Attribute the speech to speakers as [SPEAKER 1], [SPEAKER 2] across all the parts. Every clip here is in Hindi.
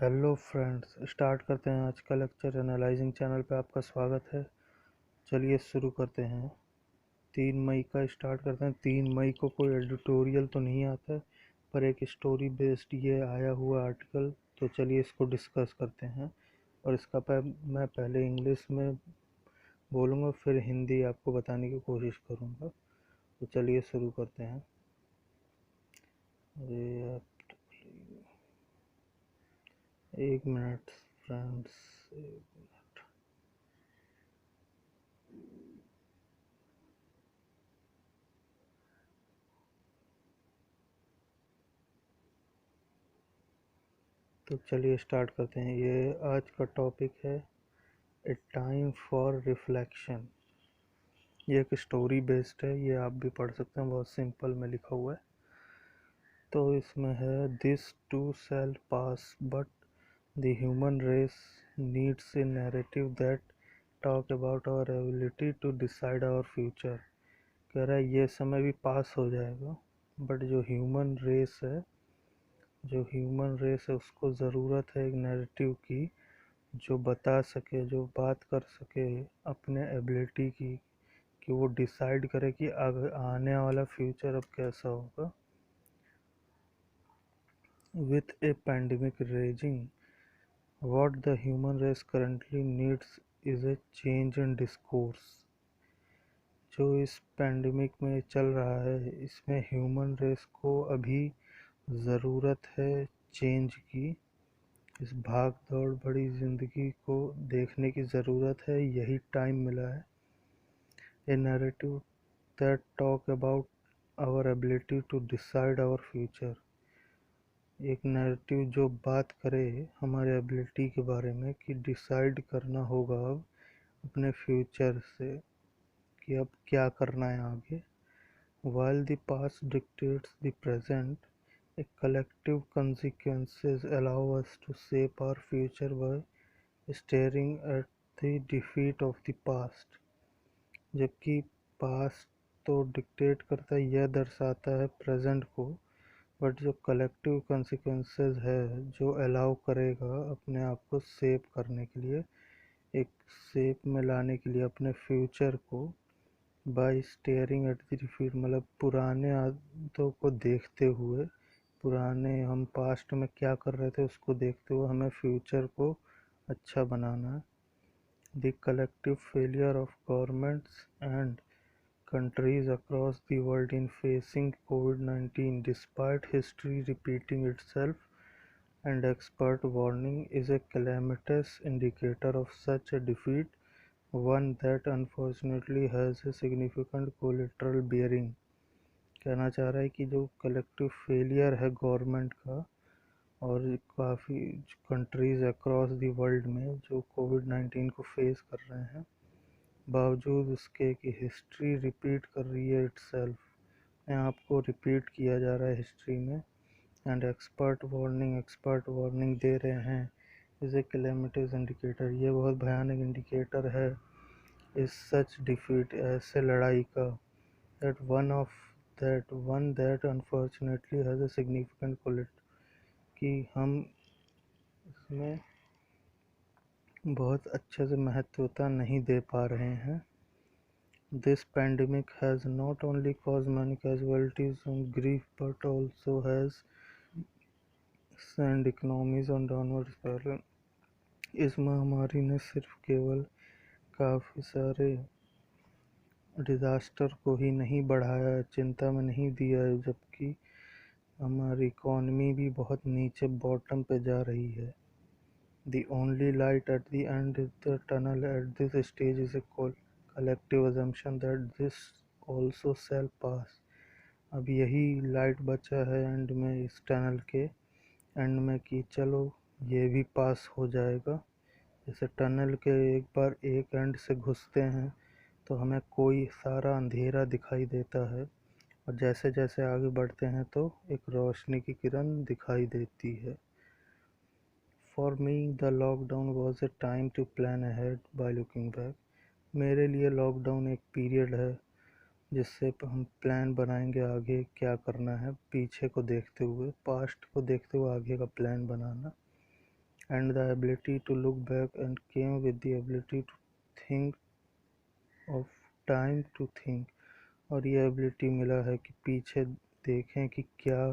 [SPEAKER 1] हेलो फ्रेंड्स, स्टार्ट करते हैं आज का लेक्चर। एनालाइजिंग चैनल पे आपका स्वागत है। चलिए शुरू करते हैं। 3 मई का स्टार्ट करते हैं। 3 मई को कोई एडिटोरियल तो नहीं आता है, पर एक स्टोरी बेस्ड ये आया हुआ आर्टिकल, तो चलिए इसको डिस्कस करते हैं। और इसका मैं पहले इंग्लिश में बोलूँगा, फिर हिंदी आपको बताने की कोशिश करूँगा। तो चलिए शुरू करते हैं। अरे एक मिनट फ्रेंड्स, तो चलिए स्टार्ट करते हैं। ये आज का टॉपिक है ए टाइम फॉर रिफ्लेक्शन। ये एक स्टोरी बेस्ड है, ये आप भी पढ़ सकते हैं, बहुत सिंपल में लिखा हुआ है। तो इसमें है, this too shall pass but the human race needs a narrative that talk about our ability to decide our future. कह रहा है ये समय भी पास हो जाएगा, बट जो ह्यूमन रेस है उसको ज़रूरत है एक नैरेटिव की, जो बता सके, जो बात कर सके अपने एबिलिटी की, कि वो डिसाइड करे कि आने वाला फ्यूचर अब कैसा होगा। With a pandemic raging, what the human race currently needs is a change in discourse. जो इस पैंडमिक में चल रहा है, इसमें ह्यूमन रेस को अभी ज़रूरत है चेंज की। इस भाग दौड़ बड़ी ज़िंदगी को देखने की ज़रूरत है, यही टाइम मिला है। A narrative that talk about our ability to decide our future. एक नैरेटिव जो बात करे हमारे एबिलिटी के बारे में, कि डिसाइड करना होगा अब अपने फ्यूचर से, कि अब क्या करना है आगे। While the past dictates the present, a collective consequences allow us to shape our future by staring at the defeat of the past। जबकि पास्ट तो डिक्टेट करता है, यह दर्शाता है प्रेजेंट को, बट जो कलेक्टिव consequences है, जो अलाउ करेगा अपने आप को शेप करने के लिए, एक शेप में लाने के लिए अपने फ्यूचर को, by staring at the defeat, मतलब पुराने आदतों को देखते हुए, पुराने हम पास्ट में क्या कर रहे थे उसको देखते हुए हमें फ्यूचर को अच्छा बनाना है। The collective failure of governments and countries across the world in facing COVID-19, despite history repeating itself, and expert warning is a calamitous indicator of such a defeat, one that unfortunately has a significant collateral bearing। कहना चाह रहा है कि जो कलेक्टिव फेलियर है गवर्नमेंट का, और काफ़ी कंट्रीज़ अक्रॉस दी वर्ल्ड में जो कोविड-19 को फेस कर रहे हैं, बावजूद उसके कि हिस्ट्री रिपीट कर रही है इटसेल्फ, अपने आप को रिपीट किया जा रहा है हिस्ट्री में। एंड एक्सपर्ट वार्निंग दे रहे हैं, इज़ ए कैलेमिटीज इंडिकेटर, ये बहुत भयानक इंडिकेटर है इस सच डिफीट, ऐसे लड़ाई का, that unfortunately has a significant कोलिट, कि हम इसमें बहुत अच्छे से महत्वता नहीं दे पा रहे हैं। This pandemic has not only cause many casualties and grief but also has sent economies on downward spiral। इस महामारी ने सिर्फ केवल काफ़ी सारे डिज़ास्टर को ही नहीं बढ़ाया, चिंता में नहीं दिया है, जबकि हमारी इकॉनमी भी बहुत नीचे बॉटम पे जा रही है। The only light at the end of the tunnel at this stage is a collective assumption that this also shall pass। अब यही लाइट बचा है एंड में, इस टनल के एंड में, कि चलो ये भी पास हो जाएगा। जैसे टनल के एक बार एक एंड से घुसते हैं तो हमें कोई सारा अंधेरा दिखाई देता है, और जैसे जैसे आगे बढ़ते हैं तो एक रोशनी की किरण दिखाई देती है। For me, the lockdown was a time to plan ahead by looking back। मेरे लिए लॉकडाउन एक पीरियड है जिससे हम प्लान बनाएंगे आगे क्या करना है, पीछे को देखते हुए, पास्ट को देखते हुए आगे का plan banana. and the ability to look back, and came with the ability to think of time to think। और ये एबिलिटी मिला है कि पीछे देखें कि क्या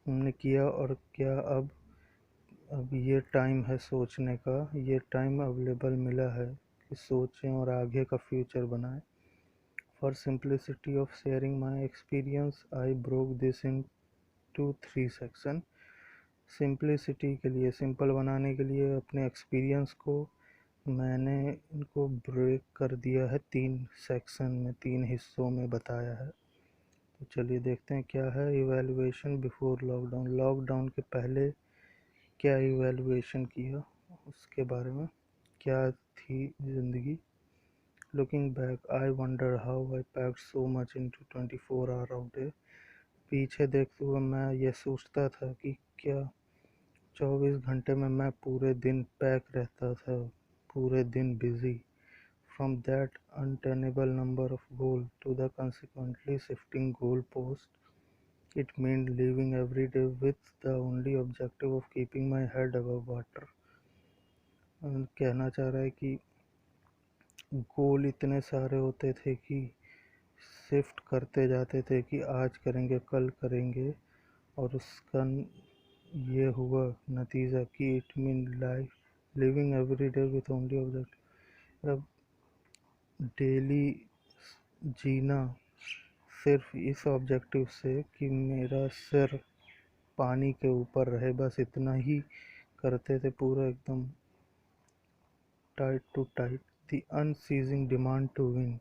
[SPEAKER 1] हमने किया और क्या अब ये टाइम है सोचने का, ये टाइम अवेलेबल मिला है कि सोचें और आगे का फ्यूचर बनाएं। For simplicity of sharing my experience I broke this into 3 section. Simplicity के लिए, सिंपल बनाने के लिए अपने एक्सपीरियंस को मैंने इनको ब्रेक कर दिया है 3 सेक्शन में, 3 हिस्सों में बताया है। तो चलिए देखते हैं क्या है इवैल्यूएशन बिफोर लॉकडाउन। लॉकडाउन के पहले क्या इवैल्यूएशन किया उसके बारे में, क्या थी ज़िंदगी। Looking back I wonder how I packed so much into 24 hour of day. पीछे देखते हुए मैं ये सोचता था कि क्या 24 घंटे में मैं पूरे दिन पैक रहता था, पूरे दिन busy. From that untenable number of goal to the consequently shifting goal post, it meant living every day with the only objective of keeping my head above water। कहना चाह रहा है कि गोल इतने सारे होते थे कि शिफ्ट करते जाते थे कि आज करेंगे कल करेंगे, और उसका ये हुआ नतीजा कि it mean life living every day with only objective. अब डेली जीना सिर्फ इस ऑब्जेक्टिव से कि मेरा सिर पानी के ऊपर रहे, बस इतना ही करते थे, पूरा एकदम tight to tight. The unceasing demand to win,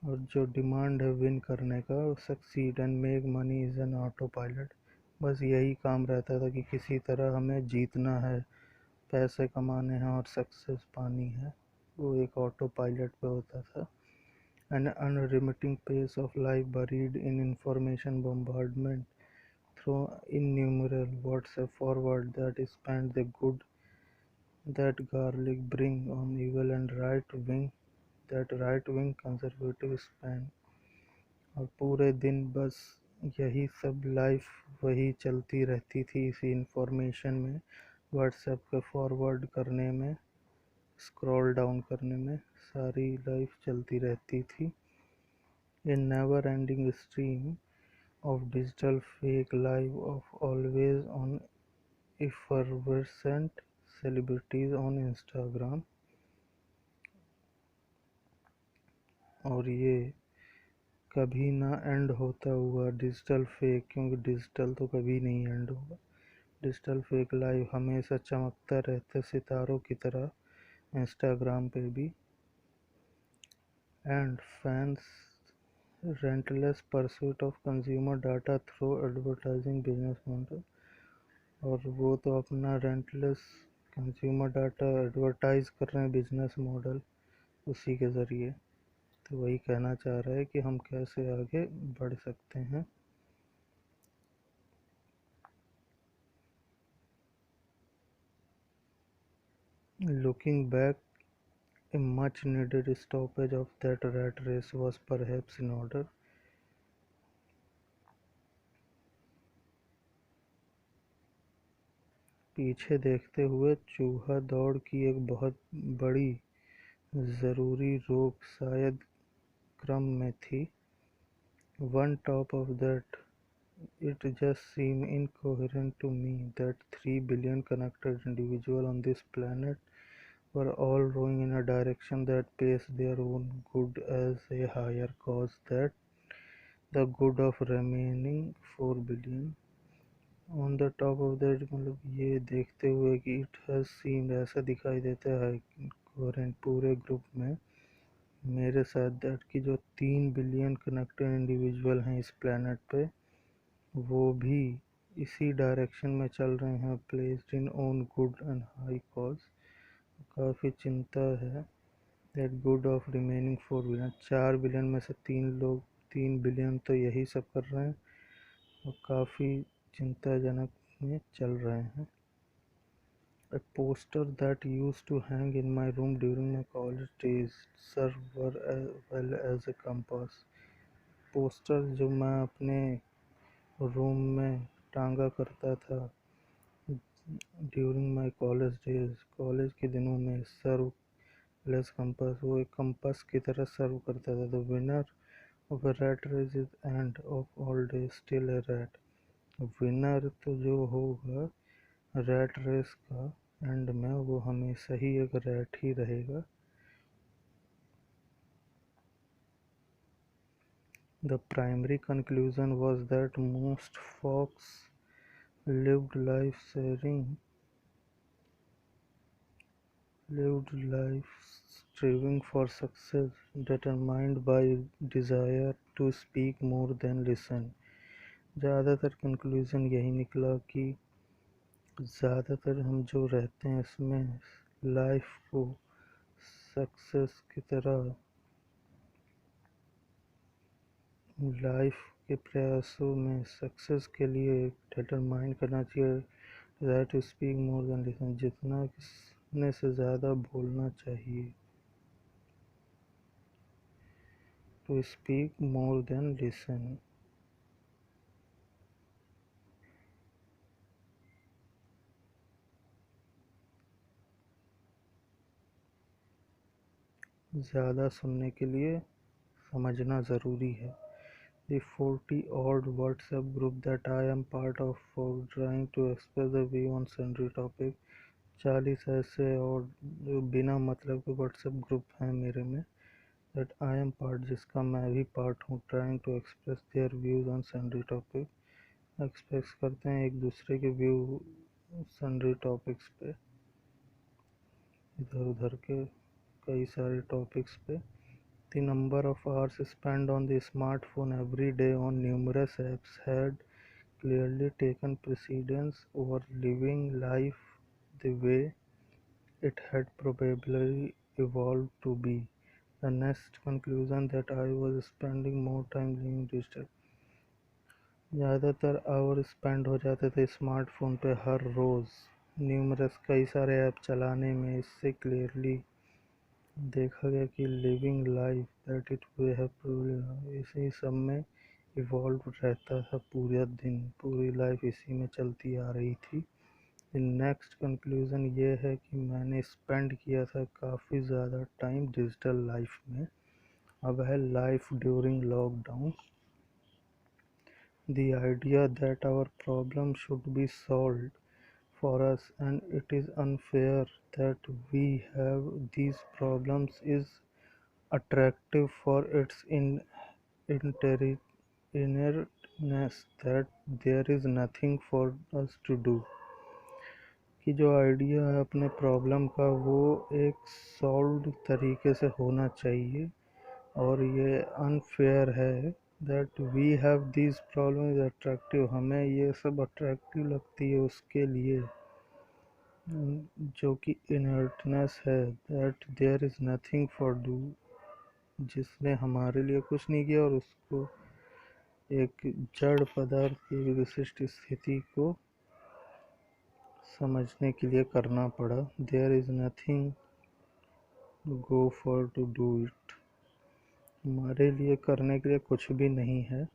[SPEAKER 1] और जो डिमांड है विन करने का, succeed and make money is an auto pilot. बस यही काम रहता था कि किसी तरह हमें जीतना है, पैसे कमाने हैं और सक्सेस पानी है, वो एक ऑटो पायलट पे होता था। An unremitting pace of life buried in information bombardment through innumerable WhatsApp forward that spanned the good that garlic bring on evil and right wing conservative span। और पूरे दिन बस यही सब लाइफ वही चलती रहती थी, इसी इंफॉर्मेशन में, व्हाट्सएप के फॉरवर्ड करने में, स्क्रॉल डाउन करने में सारी लाइफ चलती रहती थी। A never-ending stream of digital fake life of always on effervescent celebrities on Instagram। और ये कभी ना एंड होता हुआ डिजिटल फेक, क्योंकि डिजिटल तो कभी नहीं एंड होगा। डिजिटल फेक लाइव हमेशा चमकता रहता सितारों की तरह इंस्टाग्राम पे भी। And fans relentless pursuit of consumer data through advertising business model. और वो तो अपना रेंटलेस कंज्यूमर डाटा एडवर्टाइज कर रहे हैं बिजनेस मॉडल उसी के ज़रिए। तो वही कहना चाह रहा है कि हम कैसे आगे बढ़ सकते हैं। Looking back, a much needed stoppage of that rat race was perhaps in order। पीछे देखते हुए चूहा दौड़ की एक बहुत बड़ी ज़रूरी रोक शायद क्रम में थी। One top of that, it just seemed incoherent to me that 3 billion connected individuals on this planet were all rowing in a direction that pays their own good as a higher cause that the good of remaining 4 billion। On the top of that मतलब ये देखते हुए कि इट हैज़ सीम्ड, ऐसा दिखाई देता है कोहेरेंट पूरे ग्रुप में मेरे साथ, दैट कि जो 3 बिलियन कनेक्टेड इंडिविजुअल हैं इस प्लेनेट पे, वो भी इसी डायरेक्शन में चल रहे हैं, placed in own good and high cause. काफ़ी चिंता है that good of remaining 4 billion, 4 billion में से 3 बिलियन तो यही सब कर रहे हैं और काफ़ी चिंताजनक में चल रहे हैं। A poster that used to hang in my room during my college days served well as a compass। Poster जो मैं अपने रूम में टांगा करता था during my college days, college के दिनों में सर्व लेस कंपास, वो एक कंपास की तरह सर्व करता था। The winner of a rat race is end of all day still a rat. Winner तो जो होगा रैट रेस का एंड में, वो हमेशा ही एक रैट ही रहेगा। The primary conclusion was that most folks lived life striving for success, determined by desire to speak more than listen। ज़्यादातर कंक्लूजन यही निकला कि ज़्यादातर हम जो रहते हैं इसमें लाइफ को सक्सेस की तरह, लाइफ के प्रयासों में सक्सेस के लिए डिटरमाइन करना चाहिए। That to speak more than listen, जितना सुनने से ज़्यादा बोलना चाहिए। To speak more than listen. ज़्यादा सुनने के लिए समझना ज़रूरी है। The 40 odd WhatsApp group that I am part of for trying to express the view on sundry topic, 40 ऐसे और जो बिना मतलब के WhatsApp ग्रुप हैं मेरे में, that I am part, जिसका मैं भी पार्ट हूँ, trying to express their views on sundry topic, express करते हैं एक दूसरे के व्यू सन्ड्री टॉपिक्स पे, इधर उधर के कई सारे टॉपिक्स पे। The number of hours spent on the smartphone every day on numerous apps had clearly taken precedence over living life the way it had probably evolved to be. The next conclusion that I was spending more time living digital। ज़्यादातर आवर स्पेंड हो जाते थे स्मार्टफोन पे हर रोज़, न्यूमरस कई सारे ऐप चलाने में। इससे क्लियरली देखा गया कि living life that it way have, इसी सब में इवॉल्व रहता था पूरा दिन, पूरी लाइफ इसी में चलती आ रही थी। नेक्स्ट कंक्लूज़न ये है कि मैंने स्पेंड किया था काफ़ी ज़्यादा टाइम डिजिटल लाइफ में। अब है life during lockdown. The idea that our problem should be solved for us and it is unfair that we have these problems is attractive for its inertness, that there is nothing for us to do। कि जो आइडिया है अपने प्रॉब्लम का वो एक सॉल्व्ड तरीके से होना चाहिए, और ये अनफेयर है that we have this problem is attractive, हमें ये सब अट्रैक्टिव लगती है उसके लिए, जो कि इनर्टनेस है, that there is nothing for do, जिसने हमारे लिए कुछ नहीं किया और उसको एक जड़ पदार्थ की विशिष्ट स्थिति को समझने के लिए करना पड़ा। There is nothing go for to do it, हमारे लिए करने के लिए कुछ भी नहीं है,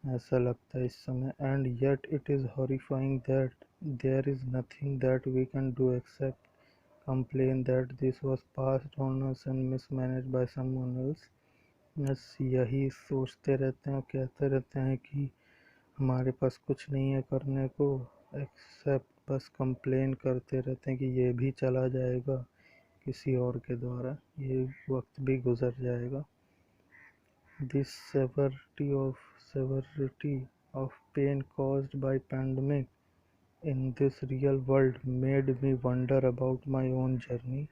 [SPEAKER 1] ऐसा लगता है इस समय। And yet it is horrifying that there is nothing that we can do except complain that this was passed on us and mismanaged by someone else. बस यही सोचते रहते हैं और कहते रहते हैं कि हमारे पास कुछ नहीं है करने को, एक्सेप्ट बस कंप्लेन करते रहते हैं कि ये भी चला जाएगा किसी और के द्वारा, ये वक्त भी गुजर जाएगा। This severity of pain caused by pandemic in this real world made me wonder about my own journey।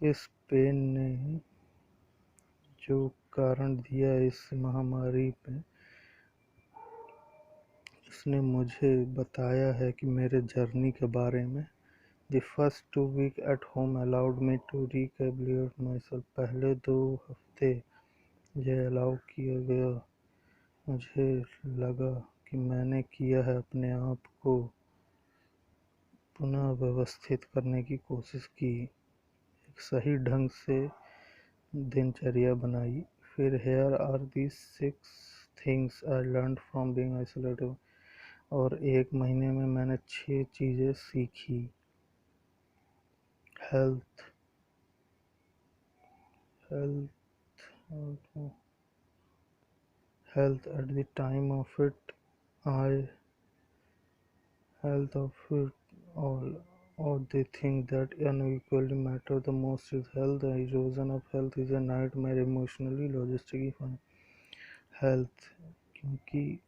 [SPEAKER 1] इस पेन ने जो कारण दिया इस महामारी में, उसने मुझे बताया है कि मेरे जर्नी के बारे में। The first 2 weeks at home allowed me to recalibrate myself। पहले 2 हफ्ते यह अलाउ किया गया, मुझे लगा कि मैंने किया है अपने आप को पुनः व्यवस्थित करने की कोशिश की, एक सही ढंग से दिनचर्या बनाई। फिर here are the 6 things I learned from being isolated। और 1 महीने में मैंने 6 चीज़ें सीखी। Health health health at the time of it I health of it all or they think that unequally matter the most is health. The erosion of health is a nightmare emotionally logistically health क्योंकि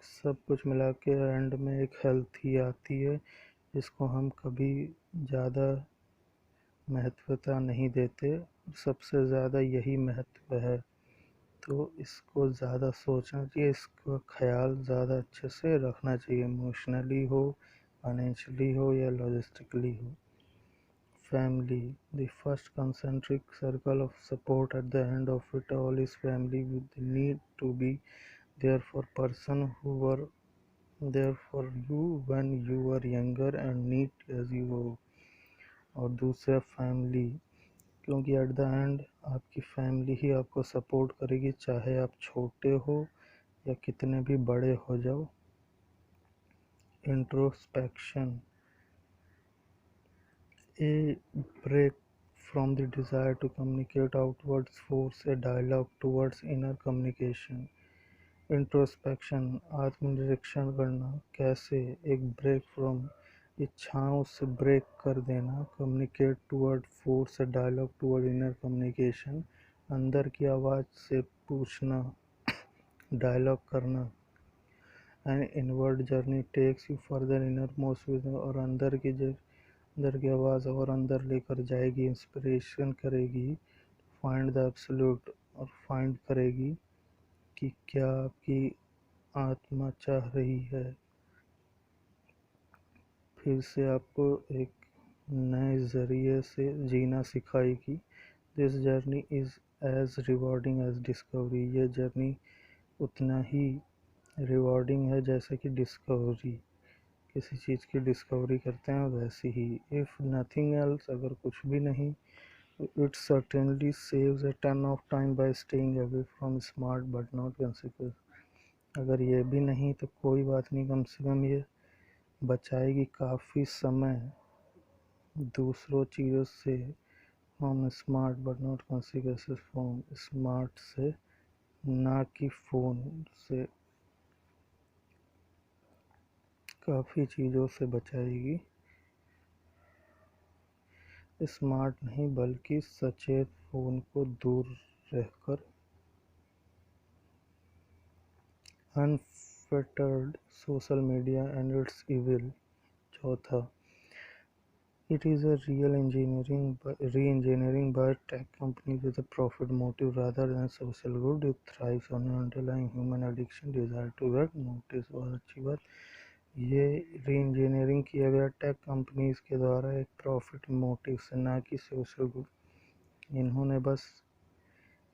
[SPEAKER 1] सब कुछ मिला के एंड में एक हेल्थ ही आती है जिसको हम कभी ज़्यादा महत्वता नहीं देते। सबसे ज़्यादा यही महत्व है, तो इसको ज़्यादा सोचना चाहिए, इसका ख्याल ज़्यादा अच्छे से रखना चाहिए, इमोशनली हो, फाइनेंशियली हो या लॉजिस्टिकली हो। Family the first concentric circle of support at the end of it all is family with the need to be there for person who were there for you when you were younger and need as you हो। और दूसरा फैमिली, क्योंकि एट द एंड आपकी फैमिली ही आपको सपोर्ट करेगी, चाहे आप छोटे हो या कितने भी बड़े हो जाओ। Introspection a break from the desire to communicate outwards force a dialogue towards inner communication. Introspection आत्मनिरीक्षण करना, कैसे? एक ब्रेक फ्रॉम इच्छाओं से ब्रेक कर देना, communicate toward force a dialogue toward inner communication, अंदर की आवाज़ से पूछना, डायलॉग करना। And inward journey takes you further inner most vision, और अंदर की आवाज़ और अंदर लेकर जाएगी, इंस्पिरेशन करेगी, फाइंड द एब्सोल्यूट, और फाइंड करेगी कि क्या आपकी आत्मा चाह रही है। फिर से आपको एक नए ज़रिए से जीना सिखाएगी। This journey is as rewarding as discovery, ये जर्नी उतना ही रिवॉर्डिंग है जैसे कि डिस्कवरी, किसी चीज़ की डिस्कवरी करते हैं वैसे ही। इफ़ नथिंग एल्स, अगर कुछ भी नहीं, it certainly saves a ton of time by staying away from smart but not consequence. अगर ये भी नहीं तो कोई बात नहीं, कम से कम ये बचाएगी काफ़ी समय दूसरों चीज़ों से। From smart but not consequences, from smart से ना कि फ़ोन से, काफ़ी चीज़ों से बचाएगी। स्मार्ट नहीं बल्कि सचेत फ़ोन को दूर रहकर। Unfiltered social media and it's evil. चौथा, it is a re-engineering by tech companies with a profit motive rather than social good. It thrives on an underlying human addiction, desire to get noticed। और अच्छी बात, ये री इंजीनियरिंग किया गया टेक कंपनीज के द्वारा एक प्रॉफिट मोटिव से, ना कि सोशल गुड। इन्होंने बस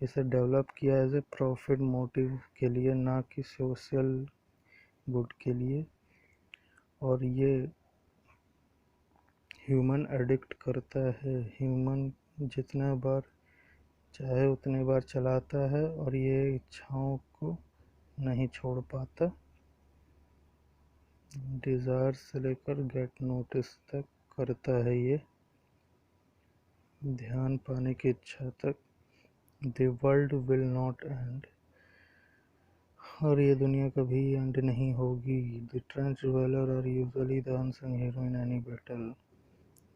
[SPEAKER 1] इसे डेवलप किया एज ए प्रॉफिट मोटिव के लिए, ना कि सोशल गुड के लिए। और ये ह्यूमन एडिक्ट करता है, ह्यूमन जितना बार चाहे उतने बार चलाता है और ये इच्छाओं को नहीं छोड़ पाता। डिज़ायर से लेकर गेट नोटिस तक करता है ये, ध्यान पाने की इच्छा तक। The world will not end, और ये दुनिया कभी एंड नहीं होगी। The trench dweller are usually the unsung hero in any battle,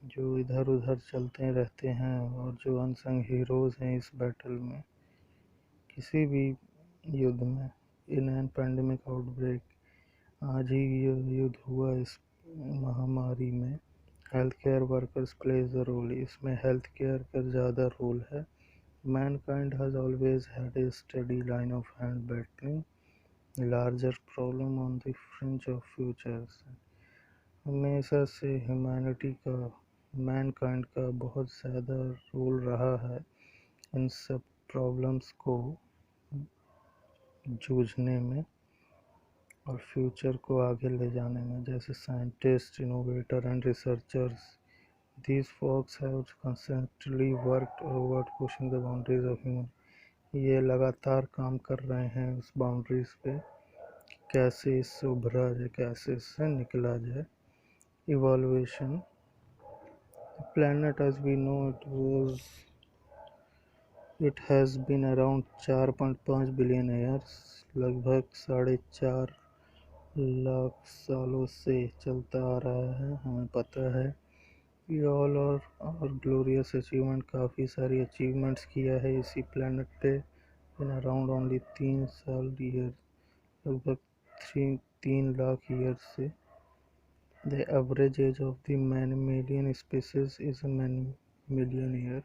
[SPEAKER 1] जो इधर उधर चलते रहते हैं और जो अनसंग हीरोज़ हैं इस बैटल में, किसी भी युद्ध में। इन एन पैंडमिक आउटब्रेक, आज ही ये युद्ध हुआ इस महामारी में। Health care workers plays the role, इसमें हेल्थ केयर का ज़्यादा रोल है। Mankind has always had a study line of hand battling larger problem on the fringe of futures. हमेशा से ह्यूमैनिटी का, मैनकाइंड का बहुत ज़्यादा रोल रहा है इन सब प्रॉब्लम्स को जूझने में और फ्यूचर को आगे ले जाने में। जैसे scientist, innovator and researchers, these folks have constantly worked toward pushing the boundaries of human, ये लगातार काम कर रहे हैं उस बाउंड्रीज पे, कैसे इससे उभरा जाए, कैसे इससे निकला जाए। Evolution planet as we know it has been around 4.5 billion years, लगभग 4.5 लाख सालों से चलता आ रहा है। हमें पता है कि ऑल और ग्लोरियस अचीवमेंट, काफ़ी सारी अचीवमेंट्स किया है इसी प्लेनेट पे इन अराउंड ओनली 3 साल ईयर, लगभग 3 लाख ईयर से। The average age of the mammalian species is a million year।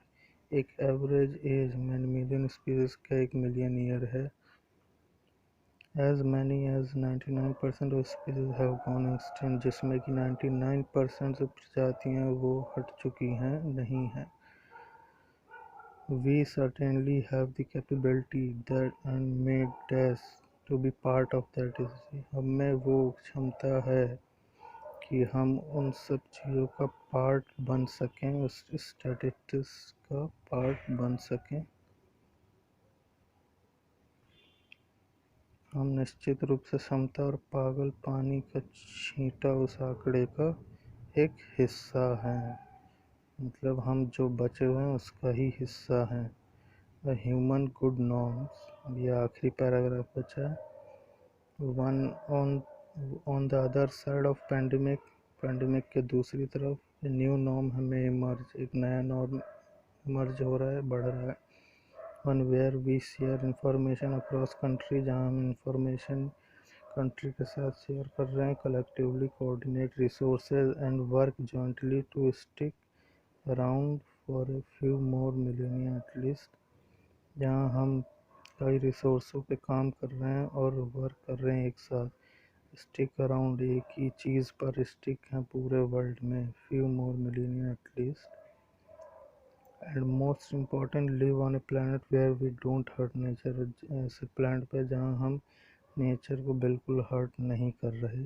[SPEAKER 1] एक एवरेज एज mammalian species का 1 मिलियन ईयर है। As many as 99% of species have gone extinct, जिसमें कि 99% जो प्रजातियां वो हट चुकी हैं, नहीं हैं। We certainly have the capability that and made dash to be part of that history। हमें वो क्षमता है कि हम उन सब चीज़ों का पार्ट बन सकें, उस स्टैटिस्टिक्स का पार्ट बन सकें। हम निश्चित रूप से क्षमता और पागल पानी का छींटा उस आंकड़े का एक हिस्सा हैं। मतलब हम जो बचे हुए हैं उसका ही हिस्सा हैं। द ह्यूमन गुड नॉर्म्स, ये आखिरी पैराग्राफ बचा है। One on the other side of pandemic के दूसरी तरफ न्यू नॉर्म हमें इमर्ज, एक नया नॉर्म इमर्ज हो रहा है, बढ़ रहा है। One where we share information across country, जहाँ हम इंफॉर्मेशन कंट्री के साथ शेयर कर रहे हैं, collectively coordinate resources and work jointly to stick around for a few more million at least, जहाँ हम कई रिसोर्सों पे काम कर रहे हैं और वर्क कर रहे हैं एक साथ। स्टिक अराउंड, एक ही चीज़ पर स्टिक हैं पूरे वर्ल्ड में, few more million at least. And most important, live on a planet where we don't hurt nature, ऐसे प्लानट पे जहाँ हम नेचर को बिल्कुल हर्ट नहीं कर रहे।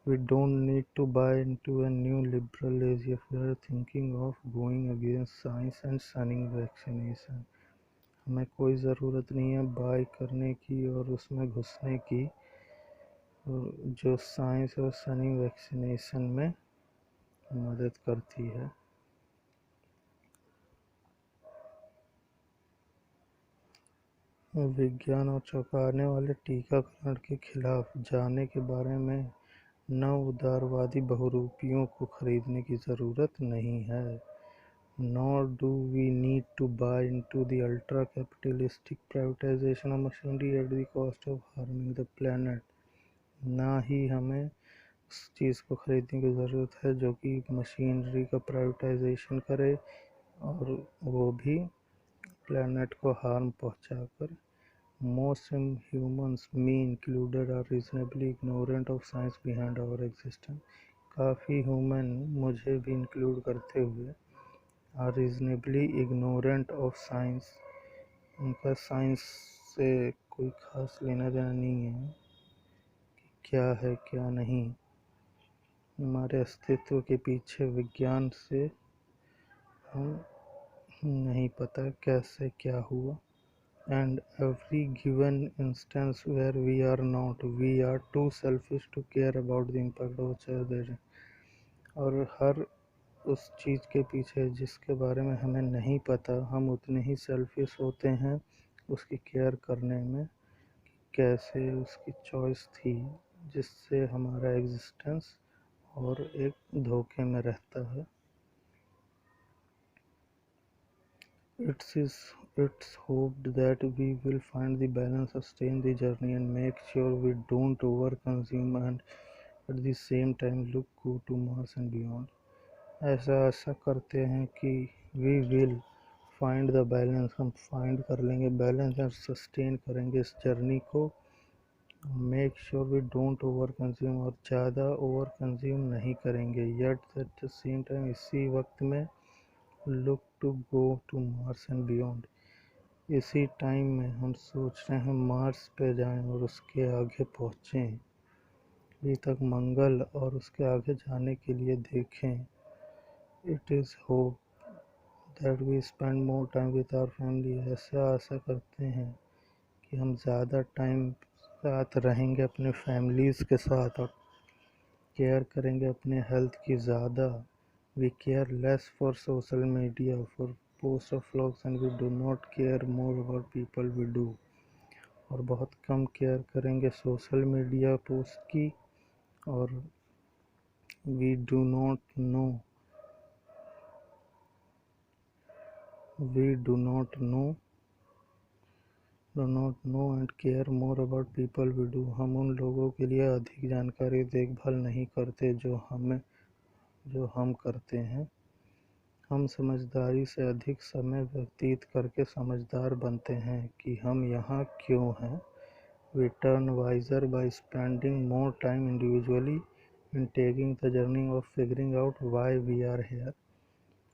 [SPEAKER 1] We don't need to buy into a new liberal age if we are thinking of going against science and shunning vaccination. हमें कोई ज़रूरत नहीं है बाय करने की और उसमें घुसने की, जो साइंस और सनी वैक्सीनेशन में मदद करती है। विज्ञान और चौंकाने वाले टीकाकरण के खिलाफ जाने के बारे में नव उदारवादी बहुरूपियों को खरीदने की ज़रूरत नहीं है। Nor do we need to buy into the ultra capitalistic privatisation of machinery at the cost of harming the planet. ना ही हमें उस चीज़ को खरीदने की ज़रूरत है जो कि मशीनरी का प्राइवेटाइजेशन करे और वो भी प्लैनेट को हार्म पहुंचाकर। Most humans, me included, are reasonably ignorant of science behind our existence। काफ़ी ह्यूमन, मुझे भी इंक्लूड करते हुए, are reasonably ignorant of science, उनका साइंस से कोई खास लेना देना नहीं है कि क्या है क्या नहीं। हमारे अस्तित्व के पीछे विज्ञान से हम नहीं पता कैसे क्या हुआ। And every given instance where we are not, we are too selfish to care about the impact of others। और हर उस चीज़ के पीछे जिसके बारे में हमें नहीं पता, हम उतने ही सेल्फिश होते हैं उसकी केयर करने में, कैसे उसकी चॉइस थी जिससे हमारा एग्जिस्टेंस और एक धोखे में रहता है। It's hoped that we will find the balance, sustain the journey and make sure we don't overconsume and at the same time look good to Mars and beyond। ऐसा आशा करते हैं कि we will find the balance, हम find कर लेंगे बैलेंस और सस्टेन करेंगे इस जर्नी को। Make sure we don't over consume, और ज़्यादा ओवर कंज्यूम नहीं करेंगे। yet at the same time, इसी वक्त में look to go to Mars and beyond, इसी टाइम में हम सोच रहे हैं मार्स पे जाएं और उसके आगे पहुँचें। अभी तक मंगल और उसके आगे जाने के लिए देखें। It is hope that we spend more time with our family. ऐसा आशा करते हैं कि हम ज़्यादा टाइम साथ रहेंगे, अपने फैमिलीज़ के साथ, और केयर करेंगे अपने हेल्थ की ज़्यादा। We care less for social media, for post of vlogs, and we do not care more about people we do. और बहुत कम केयर करेंगे सोशल मीडिया पोस्ट की। और we do not know we do not know and care more about people we do। हम उन लोगों के लिए अधिक जानकारी देखभाल नहीं करते जो हम करते हैं। हम समझदारी से अधिक समय व्यतीत करके समझदार बनते हैं कि हम यहाँ क्यों हैं। We turn wiser by spending more time individually in taking the journey of figuring out why we are here।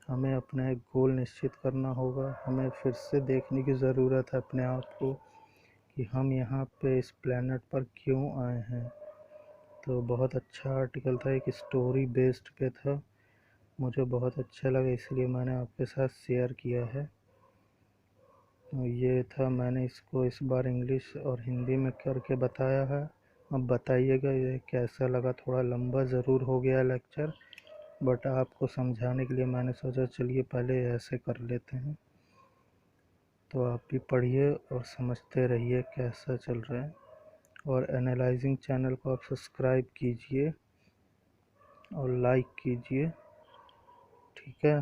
[SPEAKER 1] हमें अपना एक गोल निश्चित करना होगा। हमें फिर से देखने की ज़रूरत है अपने आप को कि हम यहाँ पे इस प्लेनेट पर क्यों आए हैं। तो बहुत अच्छा आर्टिकल था, एक स्टोरी बेस्ड पे था, मुझे बहुत अच्छा लगा इसलिए मैंने आपके साथ शेयर किया है। तो ये था, मैंने इसको इस बार इंग्लिश और हिंदी में करके बताया है। अब बताइएगा ये कैसा लगा। थोड़ा लंबा ज़रूर हो गया लेक्चर, बट आपको समझाने के लिए मैंने सोचा चलिए पहले ऐसे कर लेते हैं। तो आप भी पढ़िए और समझते रहिए कैसा चल रहा है। और एनालाइजिंग चैनल को आप सब्सक्राइब कीजिए और लाइक कीजिए, ठीक है।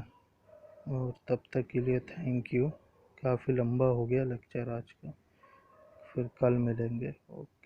[SPEAKER 1] और तब तक के लिए थैंक यू। काफ़ी लंबा हो गया लेक्चर आज का, फिर कल मिलेंगे। ओके।